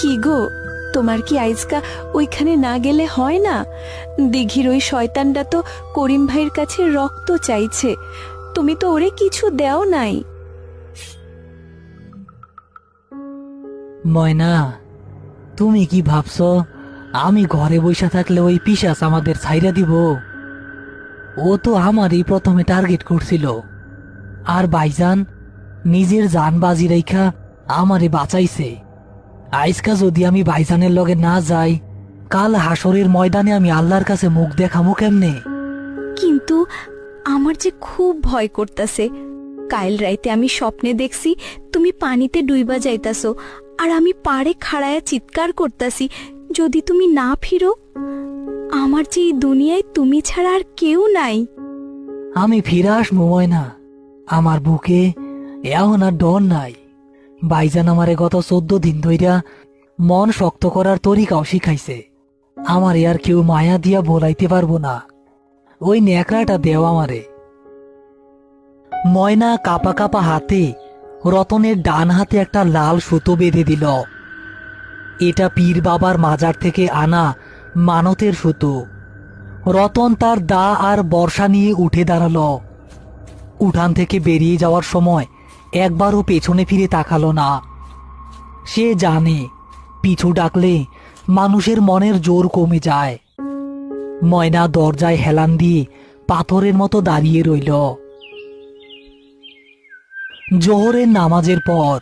কি গো, তোমার কি আইজকা ওইখানে না গেলে হয় না? দিঘির ওই শয়তানটা তো করিম ভাইয়ের কাছে রক্ত চাইছে, তুমি তো ওরে কিছু দেও নাই। ময়না, তুমি কি ভাবছো আমি ঘরে বসে থাকলে ওই পিশাচ আমাদের ছাইরা দিব? ও তো আমারই প্রথমে টার্গেট করছিল। আর ভাইজান নিজের জান বাজি রেখা আমারে বাঁচাইছে। আইজকা যদি আমি ভাইজানের লগে না যাই, কাল হাসরের ময়দানে আমি আল্লাহর কাছে মুখ দেখামু কেমনে? কিন্তু আমার যে খুব ভয় করতাছে। কাল রাইতে আমি স্বপ্নে দেখছি তুমি পানিতে ডুইবা যাইতাছো, আর আমি পাড়ে খাড়ায়া চিৎকার করতাছি, যদি তুমি না ফিরো। আমার যে এই দুনিয়ায় তুমি ছাড়া আর কেউ নাই। আমি ফিরে আসবো ময়না, আমার বুকে এখন আর ডর নাই। ভাইজান আমারে গত 14 দিন ধইরা মন শক্ত করার তরিকাও শিখাইছে। আমার আর কেউ মায়া দিয়া ভোলাইতে পারবো না। ওই ন্যাকড়াটা দেও আমারে। ময়না কাপা কাপা হাতে রতনের ডান হাতে একটা লাল সুতো বেঁধে দিল। এটা পীর বাবার মাজার থেকে আনা মানতের সুতো। রতন তার দা আর বর্ষা নিয়ে উঠে দাঁড়ালো। উঠান থেকে বেরিয়ে যাওয়ার সময় একবারও পেছনে ফিরে তাকালো না। সে জানে পিছু ডাকলে মানুষের মনের জোর কমে যায়। ময়না দরজায় হেলান দিয়ে পাথরের মতো দাঁড়িয়ে রইল। জোহরের নামাজের পর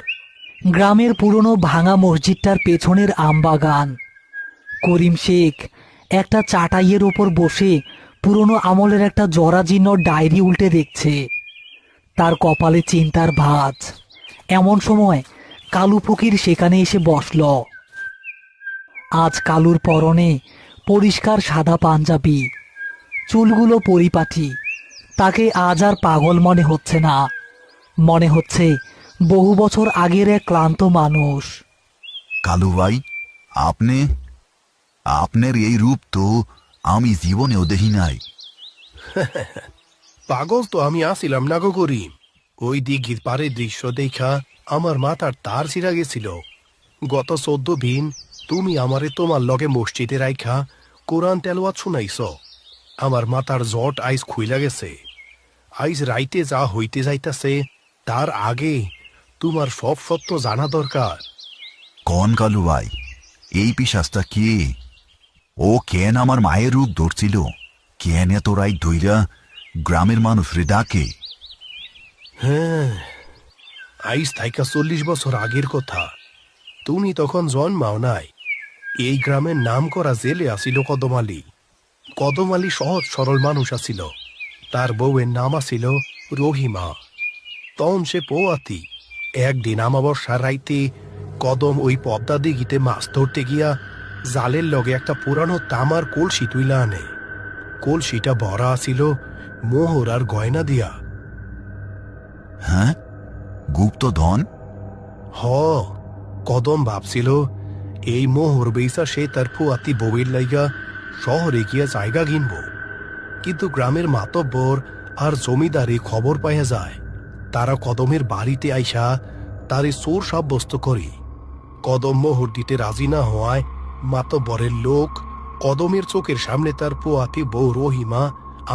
গ্রামের পুরনো ভাঙা মসজিদটার পেছনের আমবাগান। করিম শেখ একটা চাটাইয়ের ওপর বসে পুরনো আমলের একটা জরাজীর্ণ ডায়েরি উল্টে দেখছে। তার কপালে চিন্তার ভাঁজ। এমন সময় কালু ফকির সেখানে এসে বসল। আজ কালুর পরনে পরিষ্কার সাদা পাঞ্জাবি, চুলগুলো পরিপাটি। তাকে আজ আর পাগল মনে হচ্ছে না, মনে হচ্ছে বহু বছর আগের এক ক্লান্ত মানুষ। কালু ভাই, আপনার এই রূপ তো আমি জীবনেও দেখি নাই। পাগল তো আমি আসিলাম না গো করিম। ওই দিঘির পাড়ের দৃশ্য দেখা আমার মাথার তার ছিঁড়া গেছিল। গত 14 দিন তুমি আমারে তোমার লগে মসজিদে রাইখা কোরআন তেলাওয়াত শুনাইছ। আমার মাথার জট আইজ খুইলা গেছে। আইজ রাইতে যা হইতে যাইতাছে তার আগে তোমার সব সত্য জানা দরকার। কন কালু ভাই, এই পিশাচটা কে? ও কেন আমার মায়ের রূপ ধরছিল? কেন এত রাইত ধইরা গ্রামের মানুষরে ডাকে? হ্যাঁ, আইজ থাইকা 40 বছর আগের কথা। তুমি তখন জন্মাও নাই। এই গ্রামের নাম করা জেলে আসিল কদম আলী। কদম আলী সহজ সরল মানুষ আসিল। তার বউয়ের নাম আসিল রহিমা। তখন সে পৌয়াতি। একদিন আমাবস্যার রাইতে কদম ওই পদ্মা দিঘিতে মাছ ধরতে গিয়া জালের লগে একটা পুরানো তামার কলসি তুইলা আনে। কলসিটা ভরা আসিল মোহর আর গয়না দিয়া। হ্যাঁ, গুপ্তধন? হ, কদম ভাবছিল এই মোহর বেইসা সে তার ফুয়াতি বউয়ের লাইগা শহরে গিয়া জায়গা কিনব। কিন্তু গ্রামের মাতব্বর আর জমিদারি খবর পাইয়া যায়। তারা কদমের বাড়িতে আইসা তারে চোর সাব্যস্ত করে। কদম মোহর দিতে রাজি না হওয়ায় মাতব্বরের লোক কদমের চোখের সামনে তার ফুয়াতি বউ রহিমা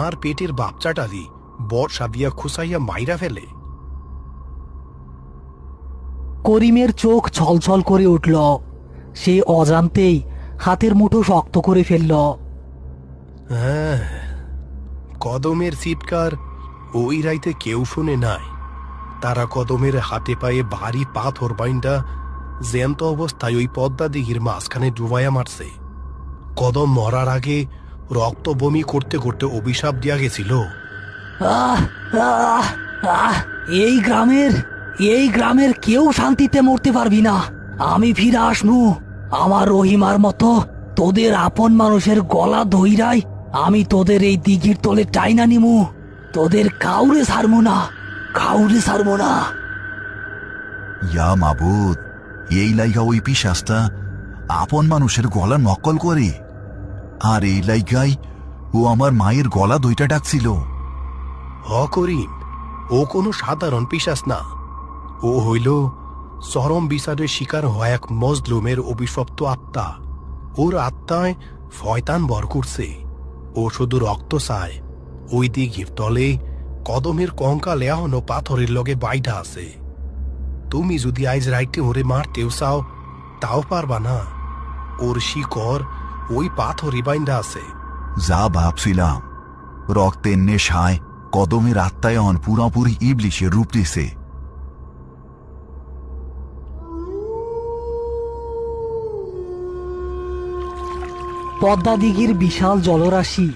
আর পেটের বাচ্চাটারি বর্ষা দিয়া খুসাইয়া মাইরা ফেলে। করিমের চোখ ছলছল করে উঠল। সে অজান্তেই হাতের মুঠো শক্ত করে ফেলল। হ্যাঁ, কদমের চিৎকার ওই রাইতে কেউ শুনে নাই। তারা কদমের হাতে পায়ে ভারী পাথর বাইন্দা জ্যান্ত অবস্থায় ওই পদ্মা দিঘির মাঝখানে ডুবাইয়া মারছে। কদম মরার আগে রক্ত বমি করতে করতে অভিশাপ দিয়া গেছিল। আহ আহ আহ এই গ্রামের কেউ শান্তিতে মরতে পারবি না। আমি ফিরে আসবো আমার রহিমার মতো। তোদের আপন মানুষের গলা ধইরাই আমি তোদের এই দিঘির তলে টাইনা নিমু। তোদের কাউরে ছাড়বো না, কাউরে ছাড়বো না। ইয়া মাবুদ, এই লাইগা ওই পিশাচটা আপন মানুষের গলা নকল করে। আর এই লাইগাই ও আমার মায়ের গলা দইটা ডাকছিল। হ করিম, ও কোনো সাধারণ পিশাচ না। ও হইল চরম বিচারের শিকার হয় এক মজলুমের অভিশপ্ত আত্মা। ওর আত্মায় শয়তান বর করছে। ও শুধু রক্ত চায়। ওই দিঘির তলে কদমের কঙ্কাল এখনো পাথরের লগে বাইধা আছে। তুমি যদি আইজ রাইতে ওরে মারতেও চাও তাও পারবা না। ওর শিকড় ওই পাথরই বাইন্দা আছে। যা ভাবছিলাম, রক্তের নেশায় কদমের আত্মায়ন পুরোপুরি ইবলিশের রূপ দিছে। পদ্মা দিঘির বিশাল জলরাশি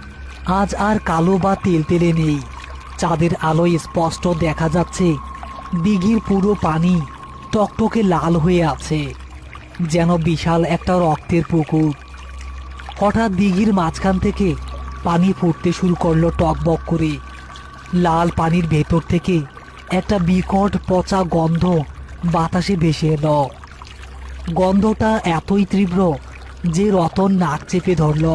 আজ আর কালো বা তেলতেলে নেই। চাঁদের আলোয় স্পষ্ট দেখা যাচ্ছে দিঘির পুরো পানি টকটকে লাল হয়ে আছে, যেন বিশাল একটা রক্তের পুকুর। হঠাৎ দিঘির মাঝখান থেকে পানি ফুটতে শুরু করলো টকবক করে। লাল পানির ভেতর থেকে একটা বিকট পচা গন্ধ বাতাসে ভেসে এলো। গন্ধটা এতই তীব্র যে রতন নাক চেপে ধরল।